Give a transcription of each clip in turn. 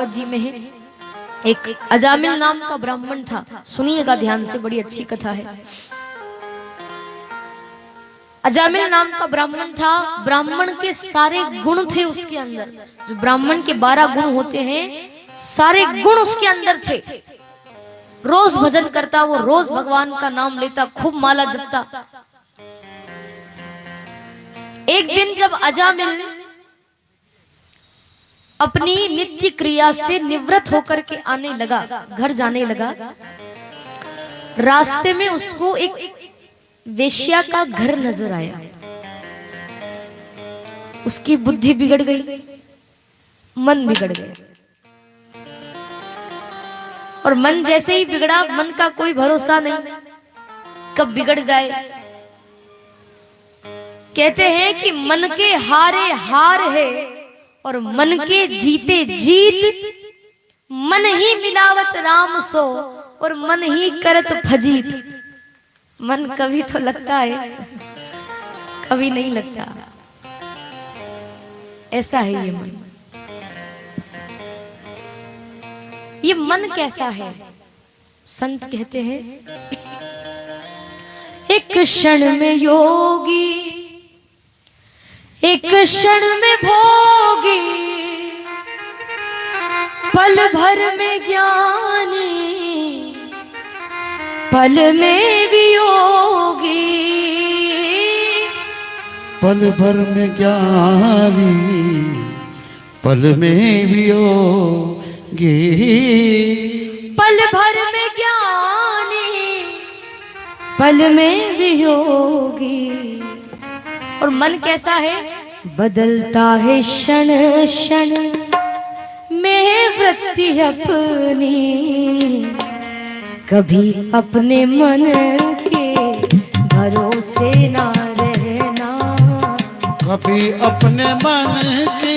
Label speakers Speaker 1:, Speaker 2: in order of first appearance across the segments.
Speaker 1: भागवत जी में है। एक अजामिल नाम का ब्राह्मण था, सुनिएगा ध्यान से, बड़ी अच्छी कथा है। अजामिल नाम का ब्राह्मण था, ब्राह्मण के सारे गुण थे उसके अंदर, जो ब्राह्मण के 12 गुण होते हैं सारे गुण उसके अंदर थे। रोज भजन करता, वो रोज भगवान का नाम लेता, खूब माला जपता। एक दिन जब अजामिल अपनी नित्य क्रिया से निवृत्त होकर के आने लगा, घर जाने लगा, रास्ते में उसको एक वेश्या का घर नजर आया। उसकी बुद्धि बिगड़ गई, मन बिगड़ गया। और मन जैसे ही बिगड़ा, मन का कोई भरोसा नहीं, कब बिगड़ जाए। कहते हैं कि मन के हारे हार है और मन के जीते जीत। मन ही मिलावत राम सो और मन ही करत फजीत। मन कभी तो लगता है, कभी नहीं लगता। ऐसा है ये मन। ये मन कैसा है? संत कहते हैं, एक क्षण में योगी, एक क्षण में भोगी, पल भर में ज्ञानी, पल में वियोगी।
Speaker 2: पल भर में ज्ञानी, पल में वियोगी।
Speaker 1: पल भर में ज्ञानी, पल में वियोगी। और मन कैसा है? बदलता है क्षण क्षण में वृत्ति अपनी। कभी अपने मन के भरोसे ना रहना,
Speaker 2: कभी अपने मन के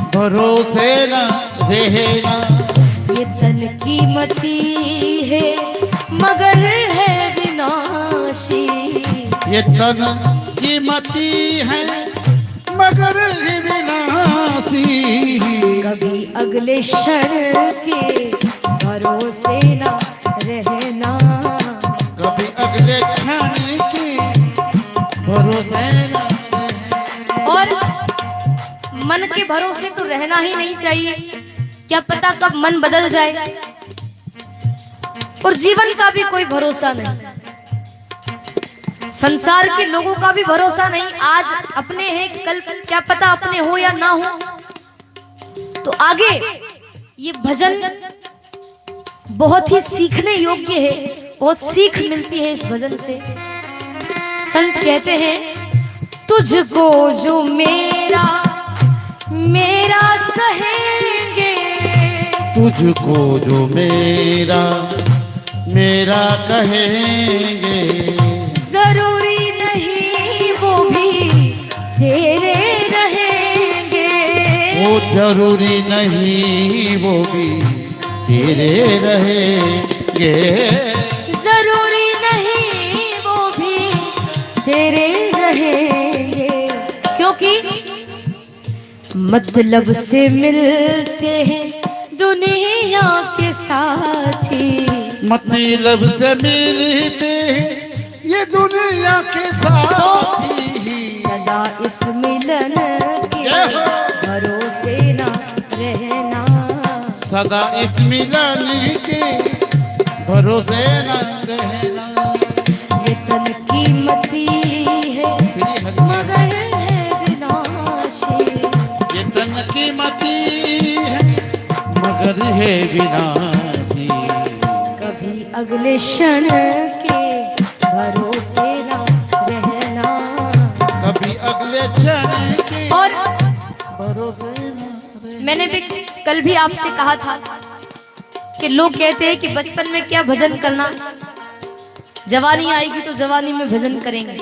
Speaker 2: भरोसे ना रहना।
Speaker 1: ये तन की मति है मगर है विनाशी।
Speaker 2: ये तन की मति है मगर है विनाशी।
Speaker 1: कभी अगले क्षण के भरोसे ना रहना,
Speaker 2: कभी अगले क्षण के भरोसे ना रहना।
Speaker 1: और मन के भरोसे तो रहना ही नहीं चाहिए, क्या पता कब मन बदल जाए। और जीवन का भी कोई भरोसा नहीं, संसार के लोगों का भी भरोसा नहीं। आज अपने हैं, कल क्या पता अपने हो या ना हो। तो आगे ये भजन बहुत ही सीखने योग्य है, बहुत सीख मिलती है इस भजन से। संत कहते हैं, तुझको जो मेरा मेरा कहेंगे,
Speaker 2: तुझको जो मेरा मेरा कहेंगे।
Speaker 1: जरूरी नहीं वो भी तेरे रहेंगे।
Speaker 2: वो जरूरी नहीं वो भी तेरे रहेंगे।
Speaker 1: जरूरी नहीं वो भी तेरे रहेंगे। क्योंकि मतलब से मिलते हैं दुनिया के साथी।
Speaker 2: मतलब से मिलते हैं ये दुनिया के साथी।
Speaker 1: सदा इस मिलन के भरोसे ना रहना,
Speaker 2: सदा इस मिलन के भरोसे न रहना।
Speaker 1: ये तन की मति है मगर है विनाशी।
Speaker 2: ये तन की मति है मगर है विनाशी।
Speaker 1: कभी अगले क्षण के भरोसे ना रहना,
Speaker 2: कभी अगले क्षण के
Speaker 1: और
Speaker 2: भरोसे न रहना।
Speaker 1: मैंने भी कल भी आपसे कहा था कि लोग कहते हैं कि बचपन में क्या भजन करना, जवानी आएगी तो जवानी में भजन करेंगे।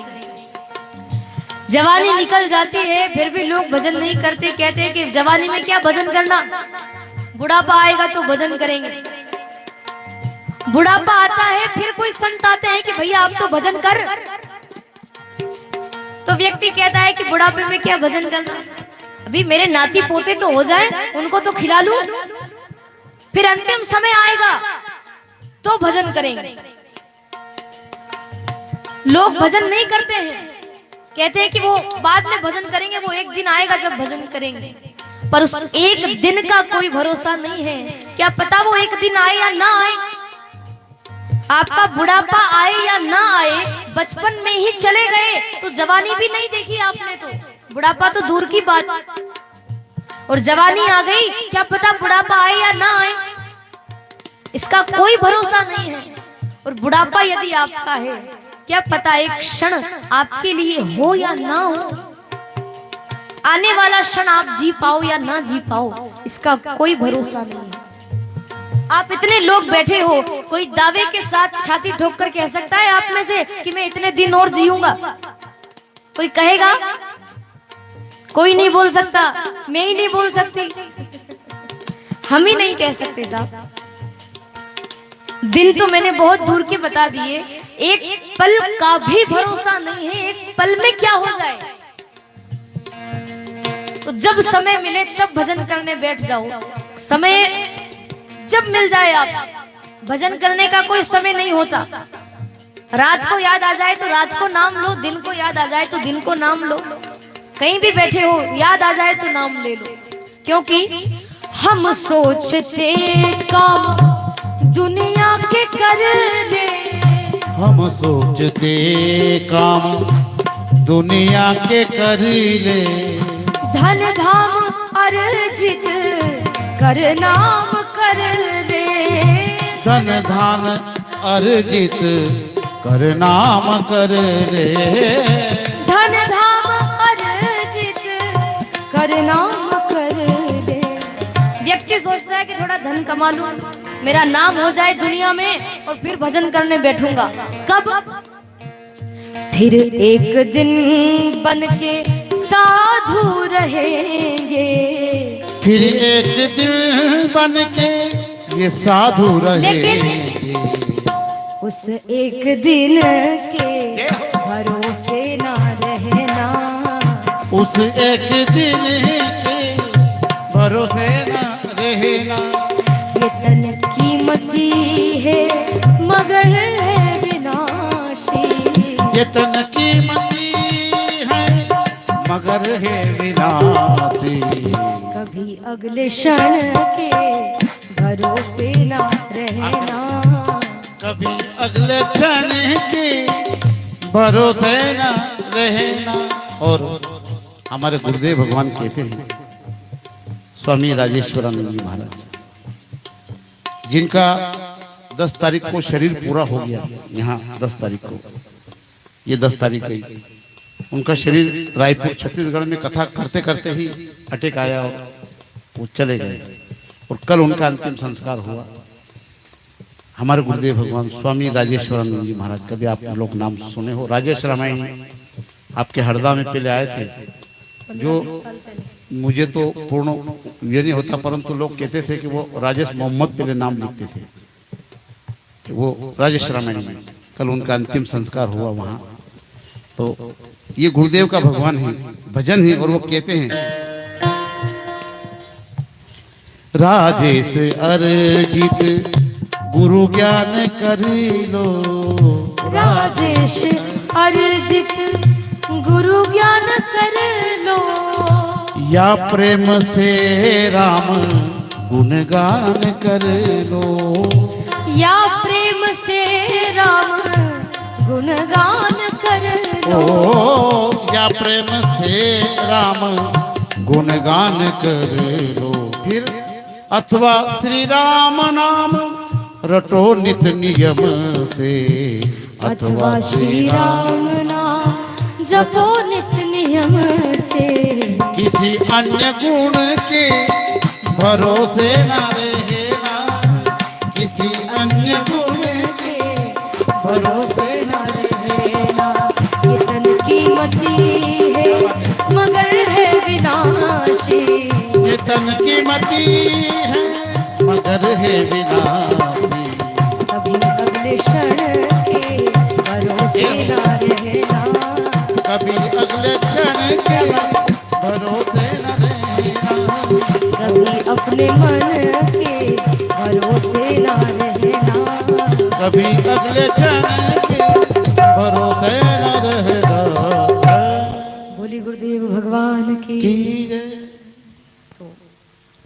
Speaker 1: जवानी निकल जाती है फिर भी लोग भजन नहीं करते, कहते हैं कि जवानी में क्या भजन करना, बुढ़ापा आएगा तो भजन करेंगे। बुढ़ापा आता है फिर कोई संत आते हैं कि भैया आप तो भजन कर, तो व्यक्ति कहता है कि बुढ़ापे में क्या भजन करना। अभी मेरे नाती पोते तो हो जाए, उनको तो खिला लूं, फिर अंतिम समय आएगा तो भजन करेंगे। लोग भजन नहीं करते हैं, कहते हैं कि वो बाद में भजन करेंगे, वो एक दिन आएगा जब भजन करेंगे, पर उस एक दिन का कोई भरोसा नहीं है। क्या पता वो एक दिन आए या ना आए, आपका बुढ़ापा आए या ना आए। बचपन में ही चले गए तो जवानी भी नहीं देखी आपने, तो बुढ़ापा तो दूर की बात, और जवानी आ गई, क्या पता बुढ़ापा आए या ना आए, इसका कोई भरोसा नहीं है। और बुढ़ापा यदि आपका है, क्या पता एक क्षण आपके लिए हो या ना हो, आने वाला क्षण आप जी पाओ या ना जी पाओ, इसका कोई भरोसा नहीं है। आप इतने लोग बैठे हो, कोई दावे के साथ छाती ठोक कर कह सकता है आप में से कि मैं इतने दिन और जीऊंगा? कोई कहेगा? कोई नहीं बोल सकता, मैं ही नहीं बोल सकती, हम ही नहीं कह सकते साहब। दिन तो मैंने बहुत दूर के बता दिए, एक पल का भी भरोसा नहीं है, एक पल में क्या हो जाए। तो जब समय मिले तब भजन करने बैठ जाओ, समय जब मिल जाए। आप भजन करने का कोई समय नहीं होता, रात को याद आ जाए तो रात को नाम लो, दिन को याद आ जाए तो दिन को नाम लो, कहीं भी बैठे हो याद आ जाए तो नाम ले लो। क्योंकि हम सोचते काम दुनिया के कर ले,
Speaker 2: हम सोचते काम दुनिया के कर ले,
Speaker 1: धन धाम अर्जित कर नाम कर ले,
Speaker 2: धन धान अर्जित कर नाम कर ले,
Speaker 1: धन धाम अर्जित कर नाम कर ले। व्यक्ति सोचता है कि थोड़ा धन कमा लूं, मेरा नाम हो जाए दुनिया में और फिर भजन करने बैठूंगा। कब? फिर एक दिन बन के साधु रहेंगे,
Speaker 2: फिर एक दिन बन के ये साधु रहेंगे,
Speaker 1: उस एक दिन के भरोसे ना रहना,
Speaker 2: उस एक दिन के भरोसे ना रहना।
Speaker 1: ये तन कीमती है मगर है विनाशी,
Speaker 2: ये तन कीमती है मगर है विनाशी,
Speaker 1: कभी अगले क्षण के भरोसे ना रहना,
Speaker 2: कभी अगले क्षण के भरोसे ना रहना। और हमारे गुरुदेव भगवान कहते हैं, स्वामी राजेश्वरानंद जी महाराज, जिनका 10 तारीख को शरीर पूरा हो गया, यहाँ 10 तारीख को, ये 10 तारीख गई, उनका शरीर रायपुर छत्तीसगढ़ में कथा करते करते ही अटैक आया और वो चले गए, और कल उनका अंतिम संस्कार हुआ। हमारे गुरुदेव भगवान स्वामी राजेश्वरानंद जी महाराज, कभी आप लोग नाम सुने हो? राजेश रामायणी आपके हरदा में पहले आए थे, जो मुझे तो पूर्ण ये नहीं होता, परंतु लोग कहते थे कि वो राजेश मोहम्मद पहले नाम लिखते थे, तो वो राजेश रामायणी में कल उनका अंतिम संस्कार हुआ वहाँ। तो ये गुरुदेव का भगवान है, भजन है, और वो कहते हैं, राजेश अर्जित गुरु ज्ञान करी लो,
Speaker 1: राजेश अर्जित गुरु ज्ञान कर लो,
Speaker 2: या प्रेम से राम गुणगान कर लो,
Speaker 1: या प्रेम से राम गुणगान कर लो,
Speaker 2: ओ या प्रेम से राम गुणगान कर लो। फिर अथवा श्री राम नाम रटो नित नियम से,
Speaker 1: अथवा श्री राम नाम जपो नित नियम से,
Speaker 2: किसी अन्य गुण के भरोसे न रहना, किसी अन्य गुण के भरोसे न रहना।
Speaker 1: ये तन कीमती है मगर है विनाशी,
Speaker 2: ये तन कीमती है मगर है विनाशी,
Speaker 1: कभी अगले क्षण के भरोसे ना रहना,
Speaker 2: कभी अगले क्षण के भरोसे न रहना।
Speaker 1: अपने मन के भरोसे ना रहना,
Speaker 2: कभी अगले क्षण के भरोसे न रहना।
Speaker 1: बोली गुरुदेव भगवान की। तो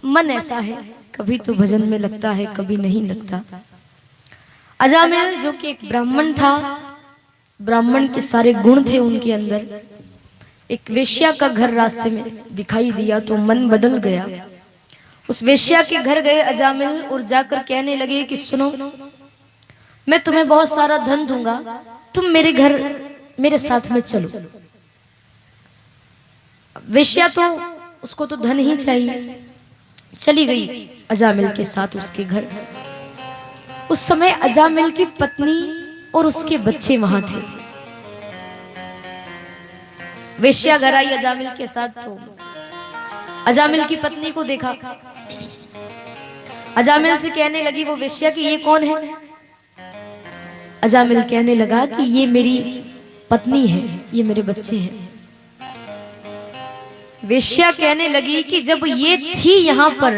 Speaker 1: मन ऐसा है, कभी तो भजन में लगता है, कभी नहीं लगता। अजामिल जो कि एक ब्राह्मण था, ब्राह्मण के सारे गुण थे उनके अंदर, एक वेश्या का घर रास्ते में दिखाई दिया तो मन बदल गया। उस वेश्या के घर गए अजामिल और जाकर कहने लगे कि सुनो, मैं तुम्हें बहुत सारा धन दूंगा, तुम मेरे घर मेरे साथ में चलो। वेश्या तो उसको तो धन ही चाहिए, चली गई अजामिल के साथ उसके घर। उस समय अजामिल की पत्नी और उसके बच्चे वहां थे। वेश्या घर आई अजामिल के साथ, तो अजामिल की पत्नी को देखा, अजामिल से कहने लगी वो वेश्या कि ये कौन है? अजामिल कहने लगा कि ये मेरी पत्नी है, ये मेरे बच्चे हैं। वेश्या कहने लगी कि जब ये थी यहाँ पर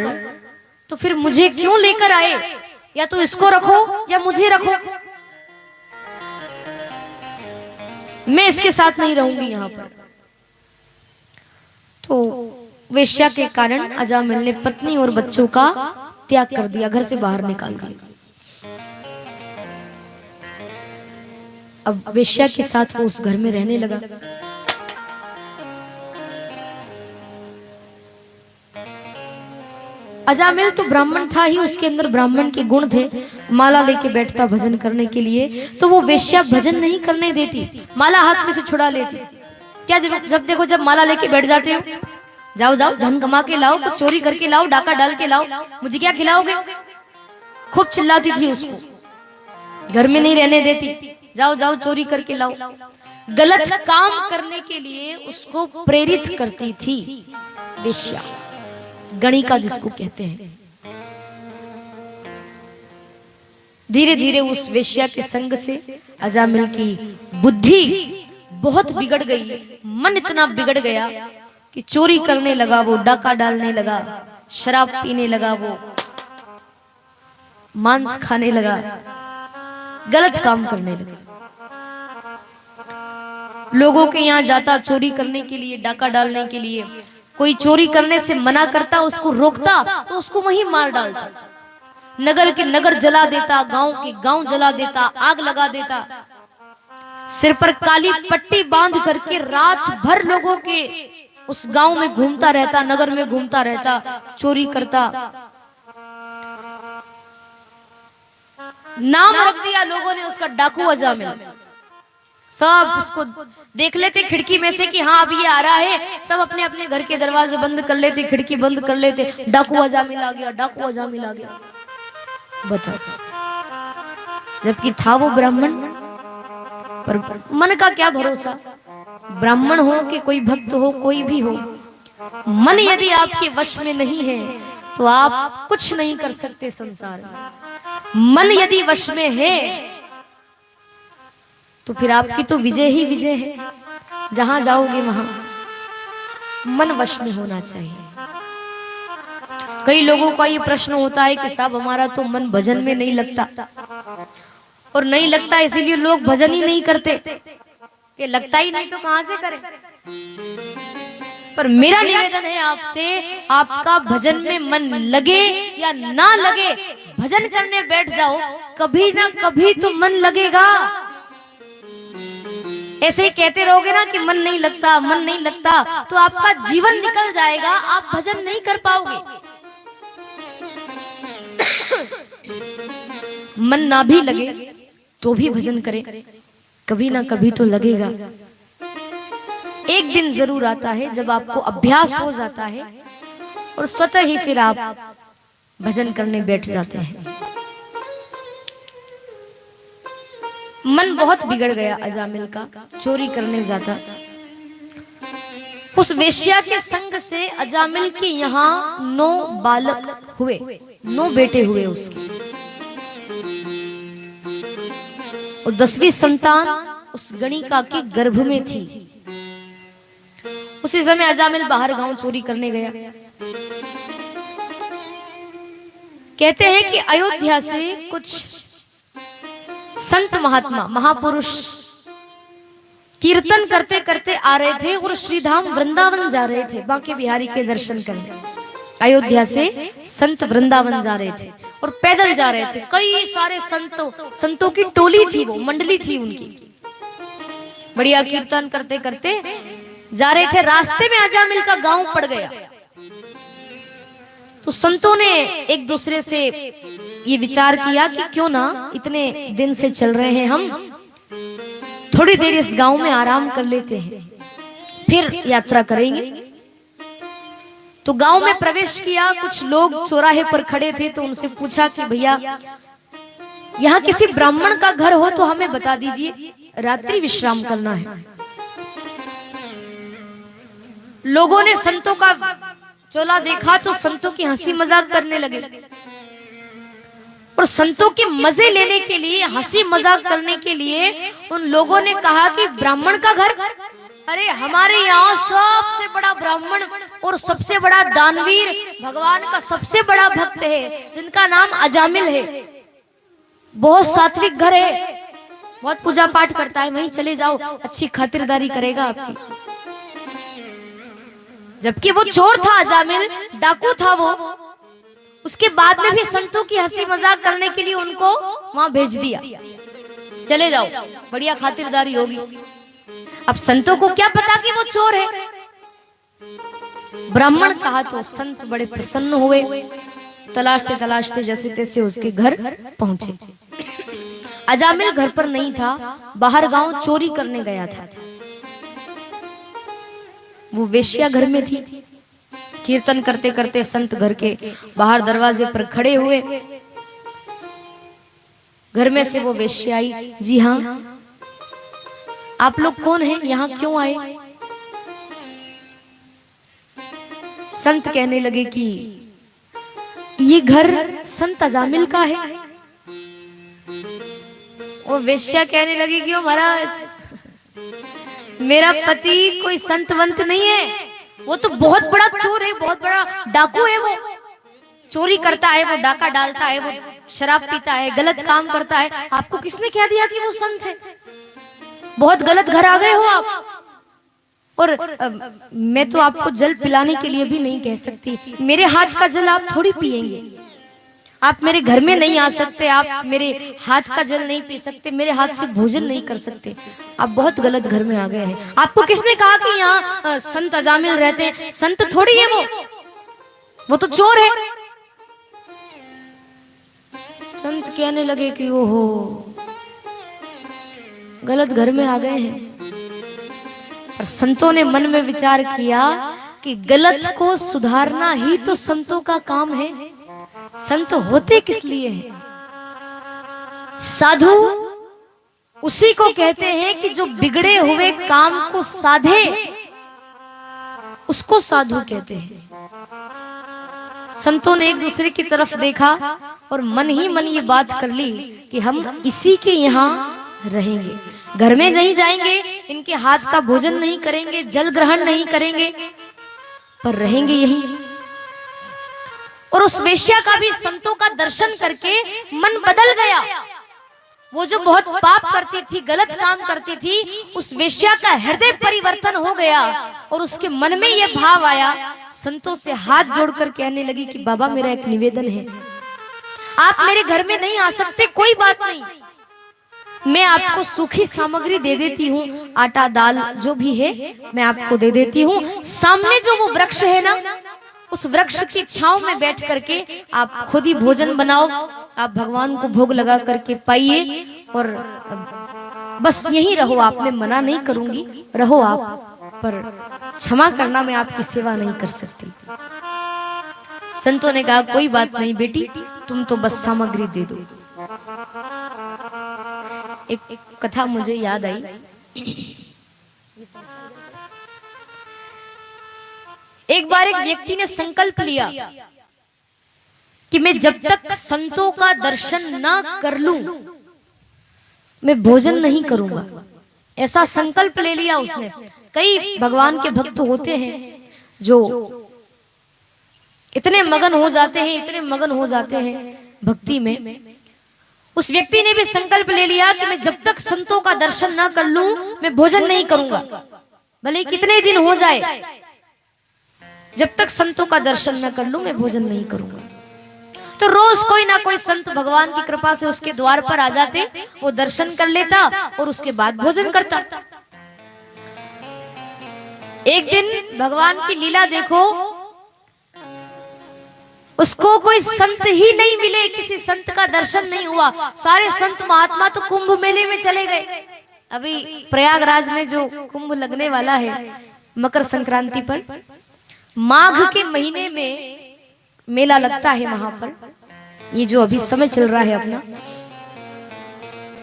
Speaker 1: तो फिर मुझे क्यों लेकर आए? या तो इसको रखो या मुझे रखो, मैं इसके साथ नहीं रहूंगी यहाँ पर। तो वेश्या के कारण अजामिल ने पत्नी और बच्चों का त्याग कर दिया, घर से बाहर निकाल दिया। अब वेश्या के साथ वो उस घर में रहने लगा। अजामिल तो ब्राह्मण था ही, उसके अंदर ब्राह्मण के गुण थे। माला लेके बैठता भजन करने के लिए, तो वो वेश्या भजन नहीं करने देती, माला हाथ में से छुड़ा लेती। क्या जब देखो जब माला लेके बैठ जाते हो, जाओ जाओ धन कमा के लाओ, कुछ चोरी करके लाओ, डाका डाल के लाओ, मुझे क्या खिलाओगे? खूब चिल्लाती थी उसको, घर में नहीं रहने देती, जाओ जाओ चोरी करके लाओ। गलत काम करने के लिए उसको प्रेरित करती थी वेश्या, गणिका जिसको कहते हैं। धीरे धीरे उस वेश्या के संग से अजामिल की बुद्धि बहुत बिगड़ गई, मन इतना बिगड़ गया कि चोरी करने लगा, वो डाका डालने लगा, शराब पीने लगा, वो मांस खाने लगा, गलत काम करने लगा। लोगों के यहाँ जाता चोरी करने के लिए, डाका डालने के लिए, कोई चोरी करने से मना करता, उसको रोकता तो उसको वहीं मार डालता, नगर के नगर जला देता, गांव के गांव जला देता, आग लगा देता, सिर पर काली पट्टी बांध करके रात भर लोगों के उस गांव में घूमता रहता, नगर में घूमता रहता, चोरी करता। नाम रख दिया लोगों ने उसका डाकू अजामिल। सब उसको देख लेते खिड़की में से कि हाँ अब ये आ रहा है, सब अपने अपने घर के दरवाजे बंद कर लेते, खिड़की बंद कर लेते, डाकू अजामिल आ गया, डाकू अजामिल आ गया। बता, जबकि था वो ब्राह्मण, पर मन का क्या भरोसा, ब्राह्मण हो कि कोई भक्त हो, कोई भी हो, मन यदि आपके वश में नहीं है तो आप कुछ नहीं कर सकते संसार में। मन यदि वश में है तो फिर आपकी तो विजय ही विजय है, जहां जाओगे वहां मन वश में होना चाहिए। कई लोगों का ये प्रश्न होता है कि साहब हमारा तो मन भजन में नहीं लगता, और नहीं लगता इसीलिए लोग भजन ही नहीं करते, ये लगता ही नहीं तो कहां से करें। पर मेरा निवेदन है आपसे, आपका भजन में मन लगे या ना लगे, भजन करने बैठ जाओ, कभी ना कभी तो मन लगेगा। ऐसे ही कहते रहोगे ना कि मन नहीं लगता, मन नहीं लगता, तो आपका जीवन निकल जाएगा, आप भजन नहीं कर पाओगे। मन ना भी लगे तो भी भजन करें, कभी ना कभी तो लगेगा। एक दिन जरूर आता है जब आपको अभ्यास हो जाता है और स्वतः ही फिर आप भजन करने बैठ जाते हैं। मन बहुत बिगड़ गया अजामिल का, चोरी करने जाता। उस वेश्या के संग से अजामिल के यहाँ 9 बालक हुए, 9 बेटे हुए उसके, और 10वीं संतान उस गणिका के गर्भ में थी। उसी समय अजामिल बाहर गांव चोरी करने गया। कहते हैं कि अयोध्या से कुछ संत महात्मा महापुरुष कीर्तन करते करते आ रहे थे और श्रीधाम वृंदावन जा रहे थे बांके बिहारी के दर्शन करने। अयोध्या से संत वृंदावन जा रहे थे और पैदल जा रहे थे। कई सारे संतों की टोली थी, वो मंडली थी उनकी। बढ़िया कीर्तन करते करते जा रहे थे। रास्ते में अजामिल का गांव पड़ गया। तो संतों ने एक दूसरे से ये विचार किया कि क्यों ना इतने दिन से चल रहे हैं हम, थोड़ी देर इस गांव में आराम कर लेते हैं, फिर यात्रा करेंगे। तो गांव में प्रवेश किया। कुछ लोग चौराहे पर खड़े थे तो उनसे पूछा कि भैया यहाँ किसी ब्राह्मण का घर हो तो हमें बता दीजिए, रात्रि विश्राम करना है। लोगों ने संतों का चोला देखा तो संतों की हंसी मजाक करने लगे और संतों के मजे लेने के लिए, हंसी मजाक करने के लिए उन लोगों ने कहा कि ब्राह्मण का घर, अरे हमारे यहाँ सबसे बड़ा ब्राह्मण और सबसे बड़ा दानवीर भगवान का सबसे बड़ा भक्त है जिनका नाम अजामिल है, बहुत सात्विक घर है, बहुत पूजा पाठ करता है, वहीं चले जाओ, अच्छी खातिरदारी करेगा आपकी। जबकि वो चोर था, अजामिल डाकू था वो। उसके बाद में भी संतों की हंसी मजाक करने के लिए उनको वहां भेज दिया, चले जाओ, बढ़िया खातिरदारी होगी। अब संतों को क्या पता कि वो चोर है। ब्राह्मण कहा तो संत बड़े प्रसन्न हुए। तलाशते तलाशते जैसे तैसे उसके घर पहुंचे। अजामिल घर पर नहीं था, बाहर गांव चोरी करने गया था। वो वेश्या घर में थी। कीर्तन करते करते संत घर के बाहर दरवाजे पर खड़े हुए। घर में से वो वेश्या आई। जी हाँ, आप लोग कौन हैं, यहाँ क्यों आए? संत कहने लगे कि ये घर संत अजामिल का है। वो वेश्या कहने लगी कि ओ महाराज, मेरा पति कोई संतवंत नहीं है, वो तो बहुत बड़ा चोर है, बहुत बड़ा डाकू है। वो चोरी करता है, वो डाका डालता है, वो शराब पीता है, गलत काम करता है। आपको किसने कह दिया कि वो संत है? बहुत गलत घर आ गए हो आप। और मैं तो आपको जल पिलाने के लिए भी नहीं कह सकती। मेरे हाथ का जल आप थोड़ी पिएंगे। आप मेरे घर में नहीं आ सकते, आप मेरे हाथ का जल नहीं पी सकते, मेरे हाथ से भोजन नहीं कर सकते। आप बहुत गलत घर में आ गए हैं। आपको किसने कहा कि यहाँ संत अजामिल रहते हैं? संत थोड़ी है वो तो चोर है। संत कहने लगे कि ओहो, गलत घर में आ गए हैं। पर संतों ने मन में विचार किया कि गलत को सुधारना ही तो संतों का काम है। संत होते किस लिए हैं? साधु उसी को कहते हैं कि जो बिगड़े हुए काम को साधे, उसको साधु कहते हैं। संतों ने एक दूसरे की तरफ देखा और मन ही मन ये बात कर ली कि हम इसी के यहाँ रहेंगे, घर में नहीं जाएंगे, इनके हाथ का भोजन नहीं करेंगे, जल ग्रहण नहीं करेंगे, पर रहेंगे यहीं। और उस वेश्या का भी संतों का दर्शन करके मन बदल गया। वो जो बहुत पाप करती थी, गलत काम करती थी, उस वेश्या का हृदय परिवर्तन हो गया और उसके मन में यह भाव आया। संतों से हाथ जोड़कर कहने लगी कि बाबा, मेरा एक निवेदन है, आप मेरे घर में नहीं आ सकते, कोई बात नहीं, मैं आपको सूखी सामग्री दे देती हूँ, आटा दाल जो भी है मैं आपको दे देती हूँ। सामने जो वो वृक्ष है ना, उस वृक्ष की छांव में बैठ करके आप खुद ही भोजन बनाओ, आप भगवान को भोग लगा करके पाइए और बस यहीं रहो। आप, मैं मना नहीं करूंगी, रहो आप, पर क्षमा करना, मैं आपकी सेवा नहीं कर सकती। संतों ने कहा कोई बात नहीं बेटी, तुम तो बस सामग्री दे दो। एक कथा मुझे याद आई। एक बार एक व्यक्ति ने संकल्प लिया कि मैं जब तक संतों का दर्शन ना कर लूं, मैं भोजन नहीं करूंगा। ऐसा संकल्प ले लिया उसने। कई भगवान के भक्त होते हैं जो इतने मगन हो जाते हैं, इतने मगन हो जाते हैं भक्ति में। उस व्यक्ति ने भी संकल्प ले लिया कि मैं जब तक संतों का दर्शन ना कर लूं मैं भोजन नहीं करूंगा, भले कितने दिन हो जाए, जब तक संतों का दर्शन न कर लूं मैं भोजन नहीं करूंगा। तो रोज कोई ना कोई संत भगवान की कृपा से उसके द्वार पर आ जाते, वो दर्शन कर लेता और उसके बाद भोजन करता। एक दिन भगवान की लीला देखो, उसको कोई संत ही नहीं मिले, किसी संत का दर्शन नहीं हुआ। सारे संत महात्मा तो कुंभ मेले में चले गए। अभी प्रयागराज में जो कुंभ लगने वाला है मकर संक्रांति पर, माघ के महीने में मेला लगता है वहां पर, ये जो अभी समय चल रहा है अपना,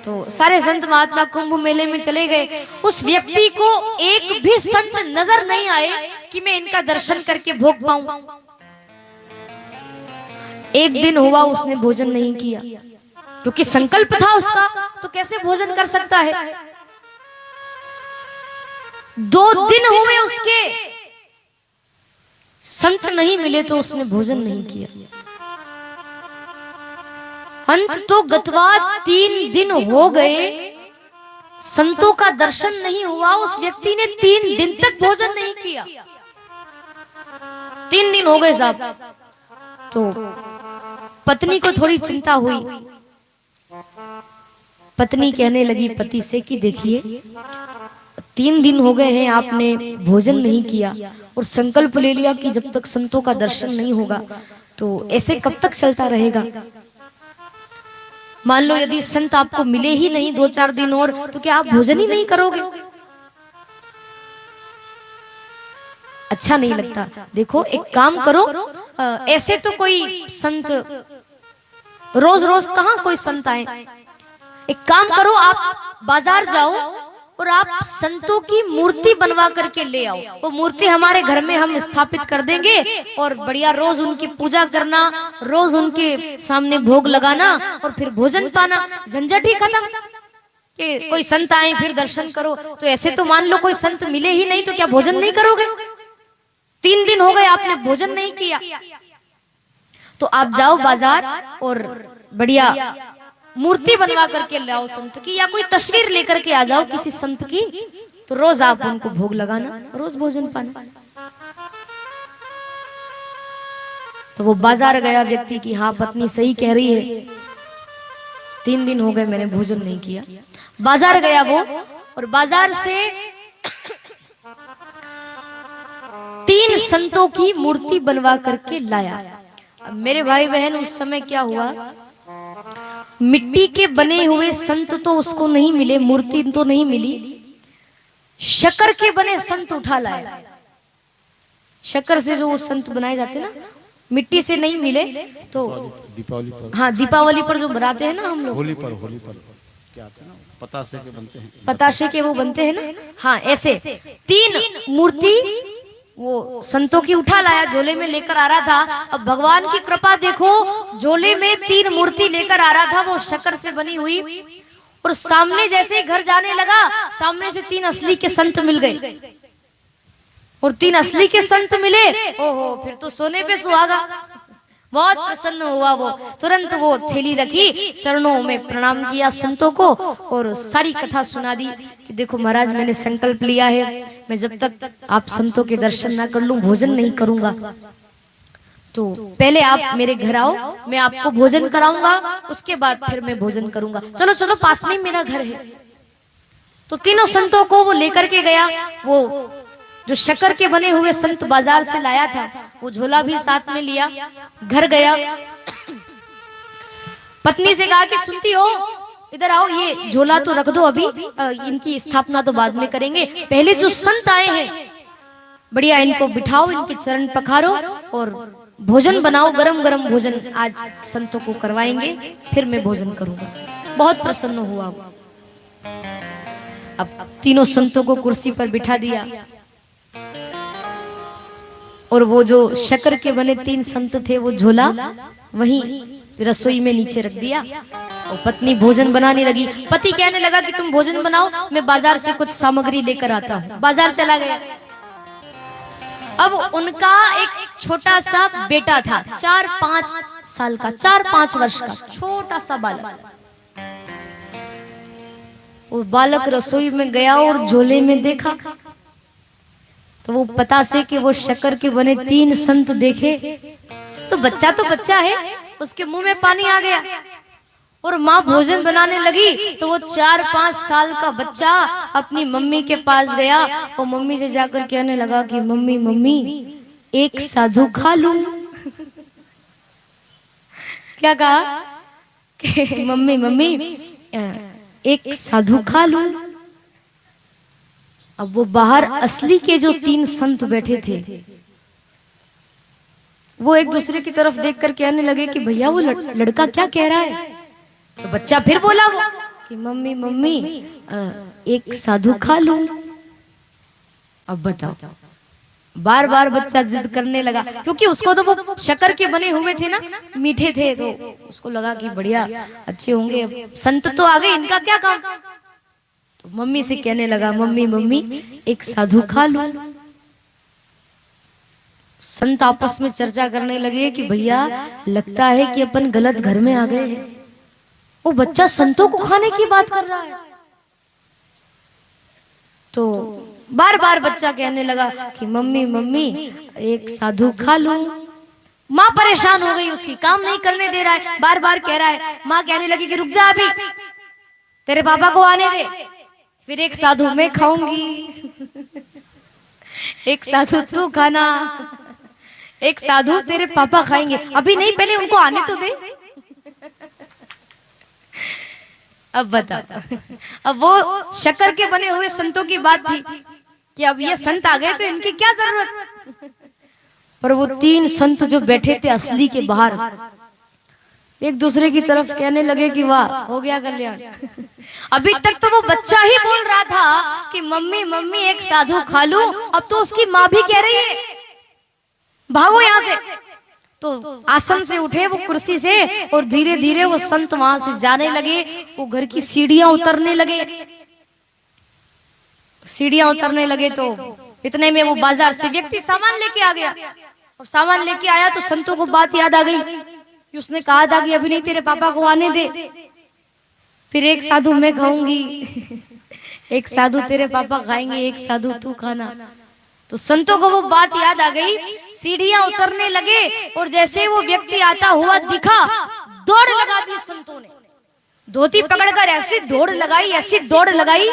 Speaker 1: तो सारे संत महात्मा कुंभ मेले में चले गए। उस व्यक्ति को एक भी संत नजर नहीं आए कि मैं इनका दर्शन करके भोग पाऊं। एक दिन हुआ उसने भोजन नहीं किया, क्योंकि संकल्प था उसका, तो कैसे भोजन कर सकता है। 2 दिन हुए उसके, संत नहीं मिले तो उसने भोजन नहीं किया। अंत तो गतवा 3 दिन हो गए, संतों का दर्शन नहीं हुआ। उस व्यक्ति ने 3 दिन तक भोजन नहीं किया। 3 दिन हो गए साहब। तो पत्नी को थोड़ी चिंता हुई। पत्नी कहने लगी पति से कि देखिए 3 दिन हो गए हैं आपने भोजन नहीं किया और संकल्प ले लिया कि जब तक संतों का दर्शन नहीं होगा, तो ऐसे कब तक चलता रहेगा। मान लो यदि संत आपको मिले ही नहीं 2-4 दिन और, तो क्या आप भोजन ही नहीं करोगे। अच्छा नहीं लगता। देखो एक काम करो, ऐसे तो कोई संत रोज रोज कहाँ कोई संत आए। एक काम करो, आप बाजार जाओ और आप संतों की मूर्ति बनवा करके ले आओ। वो मूर्ति हमारे घर में हम स्थापित कर देंगे और बढ़िया रोज उनकी पूजा करना, रोज उनके सामने भोग लगाना और फिर भोजन पाना, झंझट ही खत्म। कि कोई संत आए फिर दर्शन करो। तो ऐसे तो मान लो कोई संत मिले ही नहीं, तो क्या भोजन नहीं करोगे। 3 दिन हो गए आपने भोजन नहीं किया, तो आप जाओ बाजार और बढ़िया मूर्ति बनवा करके लाओ संत की, या कोई तस्वीर लेकर के आ जाओ किसी संत की, तो रोज आप उनको भोग लगाना, रोज भोजन पाना। तो वो बाजार गया व्यक्ति की, हाँ पत्नी सही कह रही है, 3 दिन हो गए मैंने भोजन नहीं किया। बाजार गया वो और बाजार से 3 संतों की मूर्ति बनवा करके लाया। अब मेरे भाई बहन उस समय क्या हुआ, मिट्टी के बने हुए संत तो उसको नहीं मिले, मूर्ति तो नहीं मिली, शक्कर के बने संत उठा लाया। शक्कर से जो वो संत बनाए जाते ना, मिट्टी से नहीं मिले तो
Speaker 2: दीपावली पर,
Speaker 1: हाँ दीपावली पर जो बनाते हैं ना हम लोग,
Speaker 2: होली पर क्या आते हैं ना, पतासे के बनते हैं,
Speaker 1: पताशे के वो बनते हैं ना, हाँ ऐसे 3 मूर्ति वो संतों की उठा लाया, झोले में लेकर आ रहा था। अब भगवान की कृपा देखो, झोले में 3 मूर्ति लेकर आ रहा था, वो शक्कर से बनी हुई, और सामने जैसे ही घर जाने लगा, सामने से 3 असली के संत मिल गए। और 3 असली के संत मिले, ओहो फिर तो सोने पे सुहागा। बहुत प्रसन्न हुआ वो, तुरंत वो थैली रखी, चरणों में प्रणाम किया संतों को और सारी कथा सुना दी कि देखो महाराज मैंने संकल्प लिया है, मैं जब तक आप संतों के दर्शन ना कर लूं भोजन नहीं करूंगा। तो पहले आप मेरे घर आओ, मैं आपको भोजन कराऊंगा, उसके बाद फिर मैं भोजन करूंगा। चलो चलो पास में ही मेरा घर है। तो तीनों संतों को वो लेकर के गया। वो जो शक्कर के बने हुए संत बाजार से लाया था, वो झोला भी साथ में लिया, घर गया। पत्नी से कहा कि सुनती हो, इधर आओ, ये झोला तो रख दो, अभी इनकी स्थापना तो बाद में करेंगे, पहले जो संत आए हैं बढ़िया इनको बिठाओ, इनके चरण पखारो और भोजन बनाओ, गरम गरम भोजन आज संतों को करवाएंगे, फिर मैं भोजन करूंगा। बहुत प्रसन्न हुआ वो। अब तीनों संतों को कुर्सी पर बिठा दिया और वो जो शक्कर के बने 3 संत थे, वो झोला वहीं रसोई में नीचे रख दिया और पत्नी भोजन बनाने लगी। पति कहने लगा कि तुम भोजन बनाओ, मैं बाजार से कुछ सामग्री लेकर आता हूँ। बाजार चला गया। अब उनका एक छोटा सा बेटा था, 4-5 साल का, 4-5 वर्ष का छोटा सा बालक। वो बालक रसोई में गया और झोले में देखा तो वो पता से कि वो शक्कर के बने 3 संत देखे। तो बच्चा है, उसके मुंह में पानी आ गया। और माँ भोजन बनाने लगी तो वो 4-5 साल का बच्चा अपनी मम्मी के पास गया और मम्मी से जाकर कहने लगा कि मम्मी मम्मी एक साधु खा लूं। क्या कहा कि मम्मी मम्मी एक साधु खा लूं। अब वो बाहर असली के जो 3 संत बैठे थे वो एक दूसरे की तरफ देखकर कहने लगे कि भैया वो लड़का क्या कह रहा है। तो बच्चा फिर बोला वो कि मम्मी मम्मी एक साधु खा लूं। अब बताओ, बार बार बच्चा जिद करने लगा क्योंकि उसको तो वो शक्कर के बने हुए थे ना, मीठे थे, तो उसको लगा कि बढ़िया अच्छे होंगे, अब संत तो आ गए, इनका क्या काम। तो मम्मी से कहने लगा मम्मी मम्मी एक साधु खा लूं। संत आपस में चर्चा करने लगे कि भैया लगता है कि अपन गलत घर में आ गए हैं। वो बच्चा संतों को खाने की बात कर रहा है। तो बार बार बच्चा कहने लगा कि मम्मी मम्मी एक साधु खा लूं। माँ परेशान हो गई, उसकी काम नहीं करने दे रहा है, बार बार कह रहा है। माँ कहने लगी कि रुक जा, अभी तेरे पापा को आने दे, फिर एक साधु मैं खाऊंगी, एक साधु तू खाना, एक साधु तेरे पापा खाएंगे, अभी नहीं, पहले उनको आने तो दे। अब बता, अब वो शक्कर के बने हुए संतों की बात थी कि अब ये संत आ गए तो इनकी क्या जरूरत। पर वो 3 संत जो बैठे थे असली के बाहर एक दूसरे की तरफ कहने लगे कि वाह हो गया कल्याण। अभी तक तो वो बच्चा ही बोल रहा था कि मम्मी मम्मी एक साधु खा लूं, अब तो उसकी माँ भी कह रही है भागो यहाँ से। तो आसन से उठे वो कुर्सी से और धीरे धीरे वो संत वहां से जाने लगे। वो घर की सीढ़ियां उतरने लगे, सीढ़ियां उतरने लगे तो इतने में वो बाजार से व्यक्ति सामान लेके आ गया। और सामान लेके आया तो संतों को बात याद आ गई कि उसने कहा था कि अभी नहीं, तेरे पापा को आने दे, फिर एक साधु मैं खाऊंगी, एक साधु तेरे पापा खाएंगे, एक साधु तू खाना। तो संतों को वो बात याद आ गई, सीढ़ियां उतरने लगे और जैसे वो व्यक्ति आता हुआ दिखा, दौड़ लगा दी संतों ने, धोती पकड़कर ऐसी दौड़ लगाई, ऐसी दौड़ लगाई।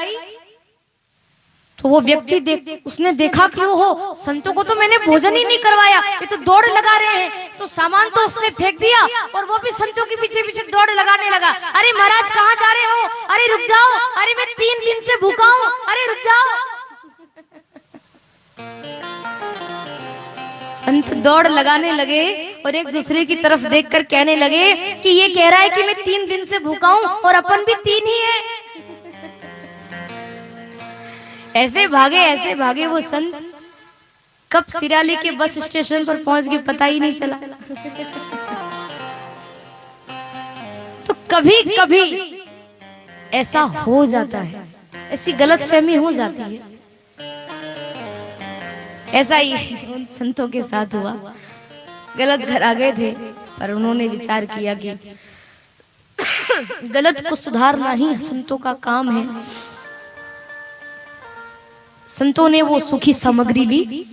Speaker 1: तो वो व्यक्ति उसने देखा कि हो संतों को तो मैंने भोजन ही नहीं करवाया, ये तो दौड़ लगा रहे हैं। तो सामान तो उसने फेंक दिया और वो भी संतों के पीछे पीछे दौड़ लगाने लगा। अरे महाराज कहाँ जा रहे हो, अरे रुक जाओ, अरे मैं 3 दिन से भूखा हूँ, अरे रुक जाओ। संत दौड़ लगाने लगे और एक दूसरे की तरफ देखकर कहने लगे कि ये कह रहा है कि मैं 3 दिन से भूखा हूं और अपन भी 3 ही है। ऐसे भागे वो संत, कब सिराली के बस स्टेशन पर पहुंच गए पता ही नहीं चला। तो कभी कभी ऐसा हो जाता है, ऐसी गलतफहमी हो जाती है। ऐसा ही उन संतों के साथ हुआ, गलत घर आ गए थे पर उन्होंने विचार किया कि गलत को सुधारना ही संतों का काम है। संतों ने वो सूखी सामग्री ली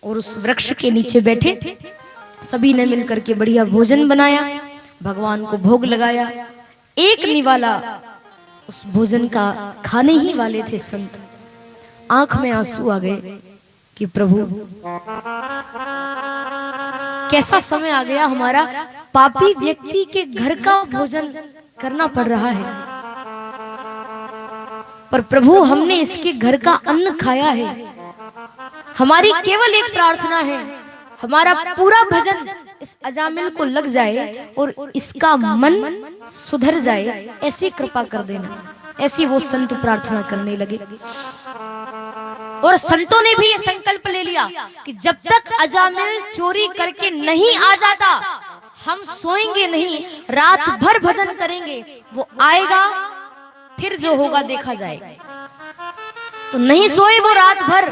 Speaker 1: और उस वृक्ष के नीचे बैठे, सभी ने मिलकर के बढ़िया भोजन बनाया, भगवान को भोग लगाया। एक निवाला उस भोजन का खाने ही वाले थे संत, आंख में आंसू आ गए कि प्रभु कैसा समय आ गया, हमारा पापी व्यक्ति के घर का भोजन करना पड़ रहा है, पर प्रभु हमने इसके घर का अन्न खाया है। हमारी केवल एक प्रार्थना है, हमारा पूरा भजन इस अजामिल को लग जाए और इसका मन सुधर जाए, ऐसी कृपा कर देना। ऐसी वो संत प्रार्थना करने लगे और संतों ने भी ये संकल्प ले लिया कि जब तक अजामिल चोरी करके नहीं आ जाता हम सोएंगे नहीं, रात भर भजन करेंगे, वो आएगा फिर जो होगा देखा जाएगा। तो नहीं सोए वो रात भर,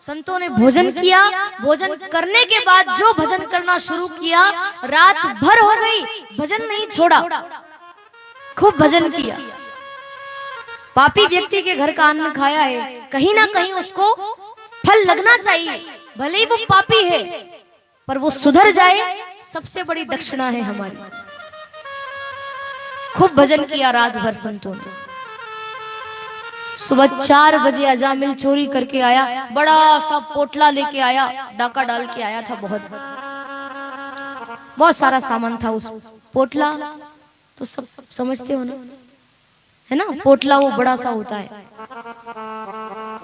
Speaker 1: संतों ने भोजन किया। भोजन करने के बाद जो भजन करना शुरू किया, रात भर हो गई, भजन नहीं छोड़ा, खूब भजन किया। पापी व्यक्ति के घर का अन्न खाया है, कहीं ना कहीं उसको फल लगना चाहिए, भले ही वो पापी है पर वो सुधर जाए, सबसे बड़ी दक्षिणा है हमारी। खूब भजन किया रात भर संतों ने। सुबह 4 बजे अजामिल चोरी करके आया, बड़ा सा पोटला लेके आया, डाका डाल के आया था। बहुत सारा सामान था उस पोटला, तो सब समझते हो ना, है ना, पोटला वो बड़ा सा होता है।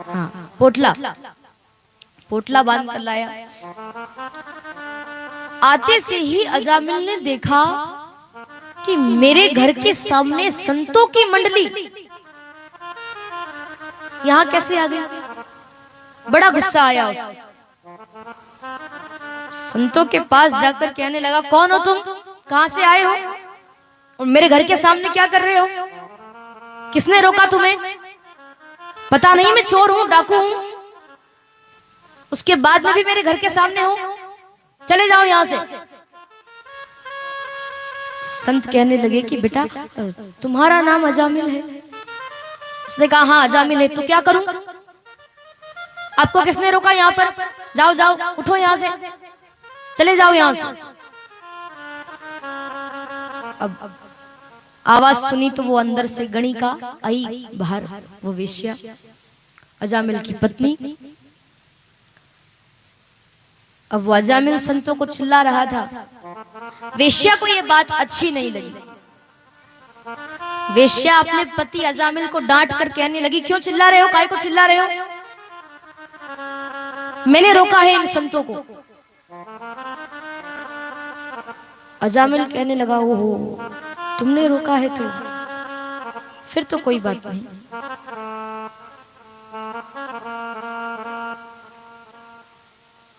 Speaker 1: हाँ, पोटला बांध कर लाया। आते से ही अजामिल ने देखा कि मेरे घर के सामने संतों की मंडली यहाँ कैसे आ गई। बड़ा गुस्सा आया उसको। संतों के पास जाकर कहने लगा, कौन हो तुम, कहां से आए हो और मेरे घर के सामने क्या कर रहे हो, किसने रोका तुम्हें, पता नहीं मैं चोर हूं, डाकू हूं, उसके बाद में भी मेरे घर के सामने हो, चले जाओ यहां से। संत कहने लगे कि बेटा तुम्हारा नाम अजामिल है। उसने कहा हाँ अजामिल है, तो क्या करूं, आपको किसने रोका यहाँ पर, जाओ जाओ उठो यहाँ से, चले जाओ यहाँ से। अब आवाज सुनी तो वो अंदर से गणिका आई बाहर, वो वेश्या अजामिल की पत्नी। अब वो अजामिल संतों को चिल्ला रहा था, वेश्या को ये बात अच्छी नहीं लगी। वेश्या अपने पति अजामिल को डांट कर कहने लगी, क्यों चिल्ला रहे हो, काय को चिल्ला रहे हो, मैंने रोका है इन संतों को। अजामिल कहने लगा, ओहो तुमने रोका है तो फिर तो कोई बात नहीं।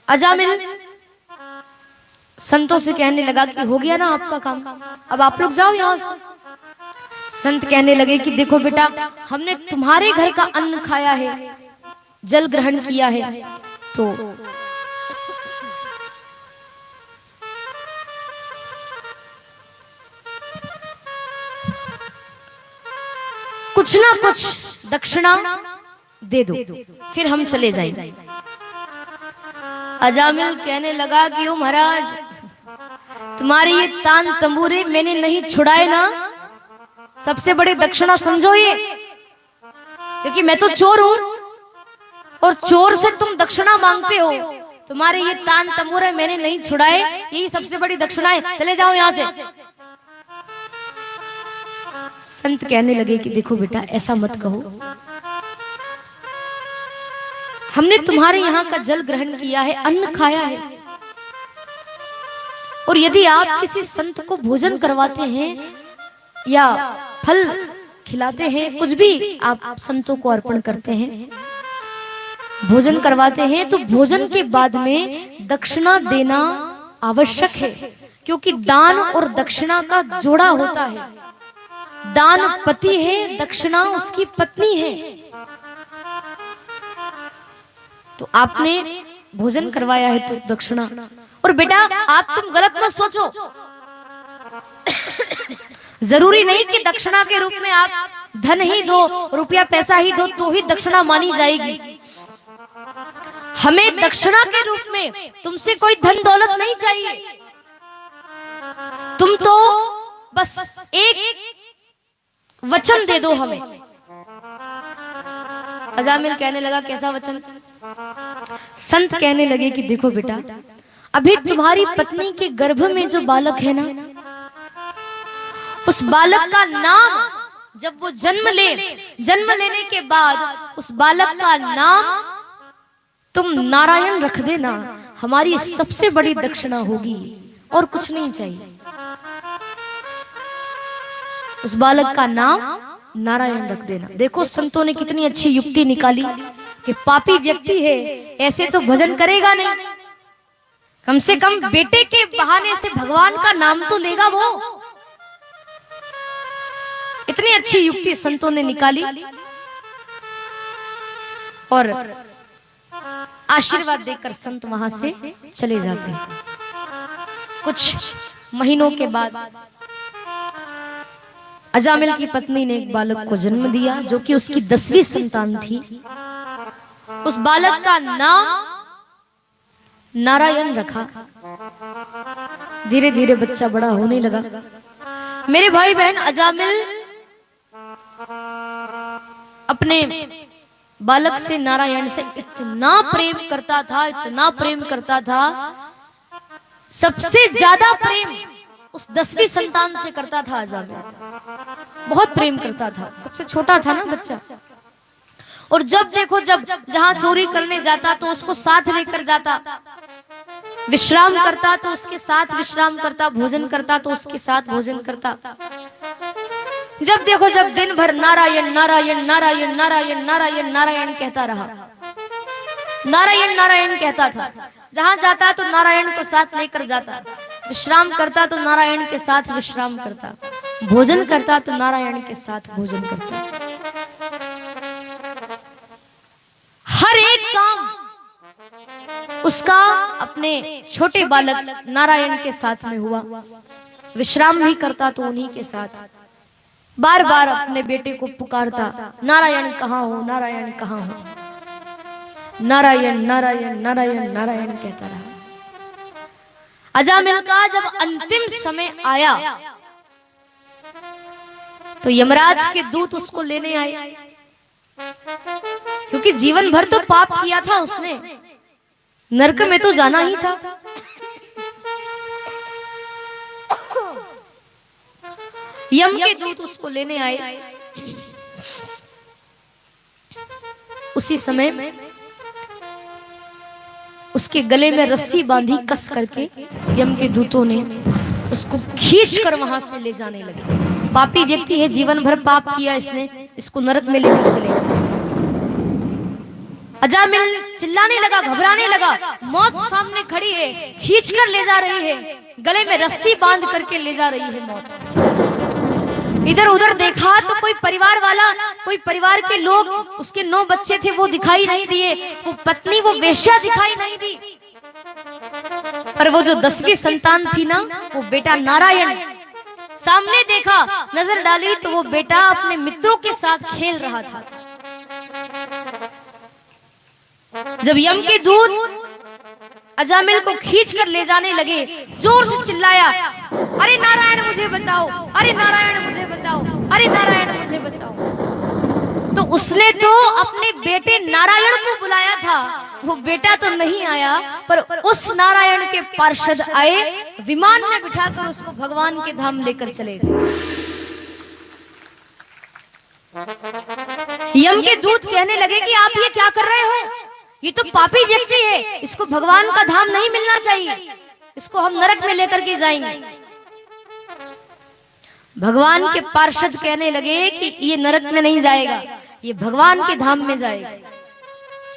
Speaker 1: अजामिल संतों से कहने लगा कि हो गया ना आपका काम, अब आप लोग जाओ यहां से। संत कहने लगे कि देखो बेटा, हमने तुम्हारे घर का अन्न खाया है, जल ग्रहण किया है, तो कुछ ना कुछ दक्षिणा दे दो, फिर हम चले जाएंगे। अजामिल कहने लगा कि ओ महाराज, तुम्हारे ये तान तंबूरे मैंने नहीं छुड़ाए ना, सबसे बड़ी दक्षिणा समझो ये, क्योंकि मैं तो चोर हूं और चोर से तुम दक्षिणा मांगते हो। तुम्हारे ये तान तंबूरे मैंने नहीं छुड़ाए, यही सबसे बड़ी दक्षिणा है, चले जाओ यहां से। संत कहने लगे कि देखो बेटा ऐसा मत कहो, हमने तुम्हारे यहाँ का जल ग्रहण किया है, अन्न खाया है, और यदि आप किसी संत को भोजन करवाते हैं या फल खिलाते हैं, कुछ भी आप संतों को अर्पण करते हैं, भोजन करवाते हैं, तो भोजन के बाद में दक्षिणा देना आवश्यक है, क्योंकि दान और दक्षिणा का जोड़ा होता है। दान पति है, दक्षिणा उसकी पत्नी है। तो आपने भोजन करवाया है तो दक्षिणा। और बेटा आप तुम गलत मत सोचो, जरूरी नहीं कि दक्षिणा के रूप में आप धन ही दो, रुपया पैसा ही दो तो ही दक्षिणा मानी जाएगी। हमें दक्षिणा के रूप में तुमसे कोई धन दौलत नहीं चाहिए, तुम तो बस एक वचन दे दो हमें। अजामिल कहने लगा कैसा वचन? संत कहने लगे कि देखो बेटा, अभी तुम्हारी पत्नी के गर्भ में जो बालक है ना, उस बालक का नाम जब वो जन्म लेने के बाद उस बालक का नाम तुम नारायण रख देना, हमारी सबसे बड़ी दक्षिणा होगी, और कुछ नहीं चाहिए। उस बालक का नाम नारायण रख देना। देखो संतों ने कितनी अच्छी युक्ति निकाली कि पापी व्यक्ति है, ऐसे तो भजन करेगा नहीं, कम से कम बेटे के बहाने से भगवान का नाम तो लेगा वो। इतनी अच्छी युक्ति संतों ने निकाली। और आशीर्वाद देकर संत वहां से चले जाते हैं। कुछ महीनों के बाद अजामिल की पत्नी ने एक बालक को जन्म दिया, जो कि उसकी 10वीं संतान थी। उस बालक का नाम नारायण रखा। धीरे धीरे बच्चा बड़ा होने लगा। मेरे भाई बहन, अजामिल अपने बालक से, नारायण से इतना प्रेम करता था, इतना प्रेम करता था। सबसे ज्यादा प्रेम उस 10वीं संतान से करता था अजामिल। बहुत प्रेम करता था, सबसे छोटा था ना बच्चा। और जब देखो, जब जहां चोरी करने जाता तो उसको साथ लेकर जाता, विश्राम करता तो उसके साथ विश्राम करता, भोजन करता तो उसके साथ भोजन करता। जब देखो, जब दिन भर नारायण नारायण नारायण नारायण नारायण नारायण कहता रहा, नारायण नारायण कहता था। जहां जाता तो नारायण को साथ लेकर जाता, विश्राम करता तो नारायण के साथ विश्राम करता, भोजन करता तो नारायण के साथ भोजन करता। हर एक काम उसका अपने छोटे बालक नारायण के साथ में हुआ। विश्राम भी करता तो उन्हीं के साथ। बार बार अपने बेटे को पुकारता, नारायण कहाँ हो, नारायण कहाँ हो। नारायण नारायण नारायण नारायण कहता रहा। अजामिल का जब अंतिम समय आया तो यमराज के दूत उसको लेने आए, क्योंकि जीवन भर तो पाप किया था उसने, नरक में तो जाना ही था। यम के दूत उसको लेने आए। उसी समय उसके गले में रस्सी बांधी कस करके यम के दूतों ने उसको खींचकर वहां से ले जाने लगे। पापी व्यक्ति है, जीवन भर पाप किया इसने, इसको नरक में लेकर चले। अजामिल चिल्लाने लगा, घबराने लगा। मौत सामने खड़ी है, खींचकर ले जा रही है, गले में रस्सी बांध करके ले जा रही है मौत। इधर उधर देखा तो कोई परिवार वाला, कोई परिवार के लोग, उसके 9 बच्चे थे, वो दिखाई नहीं दिए। वो पत्नी, वो वेश्या दिखाई नहीं दी। पर वो जो 10वीं संतान थी ना, वो बेटा नारायण, सामने देखा, नजर डाली तो वो बेटा अपने मित्रों के साथ खेल रहा था। जब यम के दूत अजामिल को खींचकर ले जाने लगे, जोर से चिल्लाया, अरे नारायण मुझे बचाओ, अरे नारायण मुझे बचाओ, अरे नारायण मुझे बचाओ। तो उसने तो अपने बेटे नारायण को बुलाया था, वो बेटा तो नहीं आया, पर उस नारायण के पार्षद आए, विमान में बिठाकर उसको भगवान के धाम लेकर चले गए। यम के दूत कहने लगे कि आप ये क्या कर रहे हो, ये तो पापी व्यक्ति है, इसको भगवान का धाम नहीं मिलना चाहिए, इसको हम नरक में लेकर के जाएंगे। भगवान के पार्षद कहने लगे कि ये नरक में नहीं जाएगा, ये भगवान के धाम में जाएगा।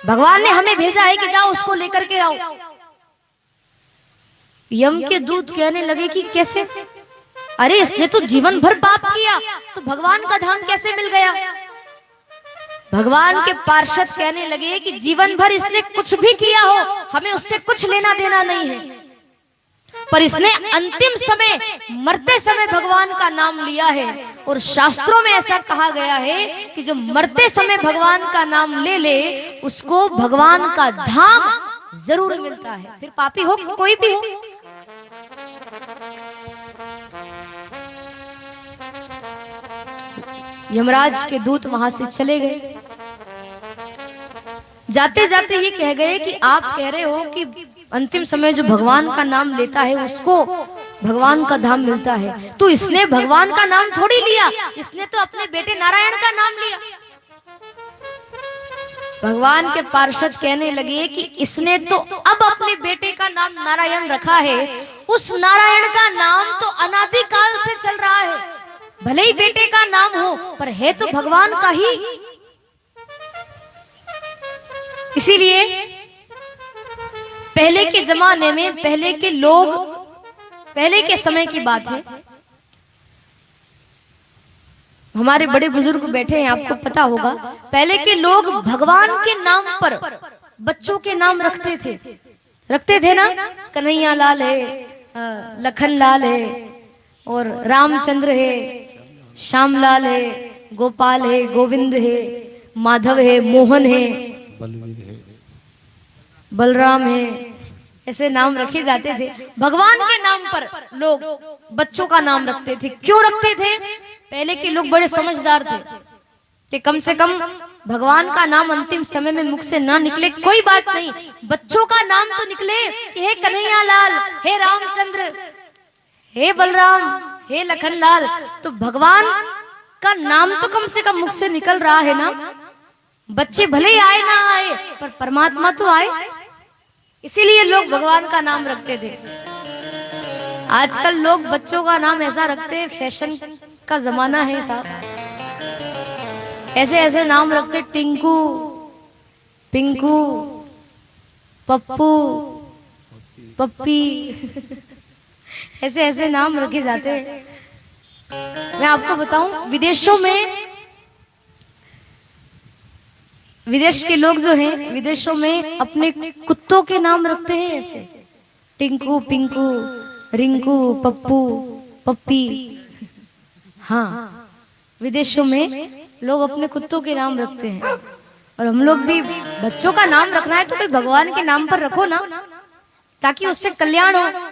Speaker 1: भगवान ने हमें भेजा है कि जाओ उसको लेकर के आओ। यम के दूत कहने लगे कि कैसे, अरे इसने तो जीवन भर पाप किया, तो भगवान का धाम कैसे मिल गया। भगवान के पार्षद कहने लगे कि जीवन भर इसने कुछ भी किया हो, हमें उससे कुछ लेना देना नहीं है, पर इसने अंतिम समय, मरते समय भगवान का नाम लिया है। और शास्त्रों में ऐसा कहा गया है कि जो मरते समय भगवान का नाम ले ले, उसको भगवान का धाम जरूर मिलता है, फिर पापी हो कोई भी हो। यमराज के दूत वहां से चले गए। जाते जाते ये कह गए कि आप कह रहे हो कि अंतिम समय जो भगवान का नाम लेता है उसको भगवान का धाम मिलता है, तो इसने भगवान का नाम थोड़ी लिया, इसने तो अपने बेटे नारायण का नाम लिया। भगवान के पार्षद कहने लगे कि इसने तो अब अपने बेटे का नाम नारायण रखा है, उस नारायण का नाम तो अनादिकाल से चल रहा है, भले ही बेटे का नाम हो पर है तो भगवान का ही। इसीलिए पहले के जमाने में, पहले के लोग, पहले के समय की बात है, हमारे बड़े बुजुर्ग बैठे हैं, आपको पता होगा, पहले के लोग भगवान के नाम पर बच्चों के नाम रखते थे ना। कन्हैया लाल है, लखन लाल है, और रामचंद्र है, श्यामलाल है, गोपाल है, गोविंद है, माधव है, मोहन है, बलराम है, ऐसे नाम रखे जाते थे। भगवान के नाम पर लोग बच्चों का नाम रखते थे। क्यों रखते थे? पहले के लोग बड़े समझदार थे कि कम से कम भगवान का नाम अंतिम समय में मुख से ना निकले कोई बात नहीं, बच्चों का नाम तो निकले कि हे कन्हैया लाल, हे रामचंद्र, हे बलराम, हे लखन लाल। तो भगवान का नाम तो कम से कम मुख से निकल रहा है ना। बच्चे भले ही आए ना आए, पर परमात्मा तो आए, इसीलिए लोग भगवान का नाम रखते थे। आजकल लोग बच्चों का नाम ऐसा रखते हैं, फैशन का जमाना है साहब, ऐसे ऐसे नाम रखते, टिंकू, पिंकू, पप्पू, पप्पी, ऐसे ऐसे नाम रखे जाते हैं। मैं आपको बताऊं, विदेशों में, विदेश के लोग जो हैं, विदेशों में अपने कुत्तों के नाम रखते हैं ऐसे, टिंकू, पिंकू, रिंकू, पप्पू, पप्पी। हाँ, विदेशों में लोग अपने कुत्तों के नाम रखते हैं। और हम लोग भी बच्चों का नाम रखना है तो कोई भगवान के नाम पर रखो ना, ताकि उससे कल्याण हो।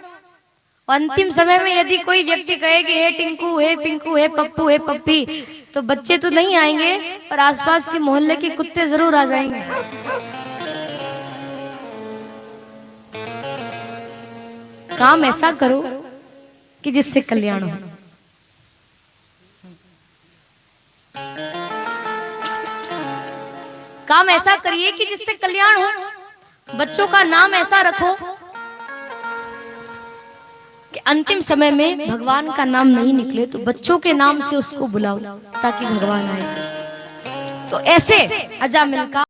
Speaker 1: अंतिम समय में यदि कोई व्यक्ति कहे कि हे टिंकू, हे पिंकू, हे पप्पू, हे पप्पी, तो बच्चे तो नहीं आएंगे, पर आसपास के मोहल्ले के कुत्ते जरूर आ जाएंगे। काम ऐसा करो कि जिससे कल्याण हो। काम ऐसा करिए कि जिससे कल्याण हो। बच्चों का नाम ऐसा रखो कि अंतिम समय में भगवान का नाम नहीं निकले तो बच्चों के नाम से उसको बुलाओ, ताकि भगवान आए। तो ऐसे अजामिल का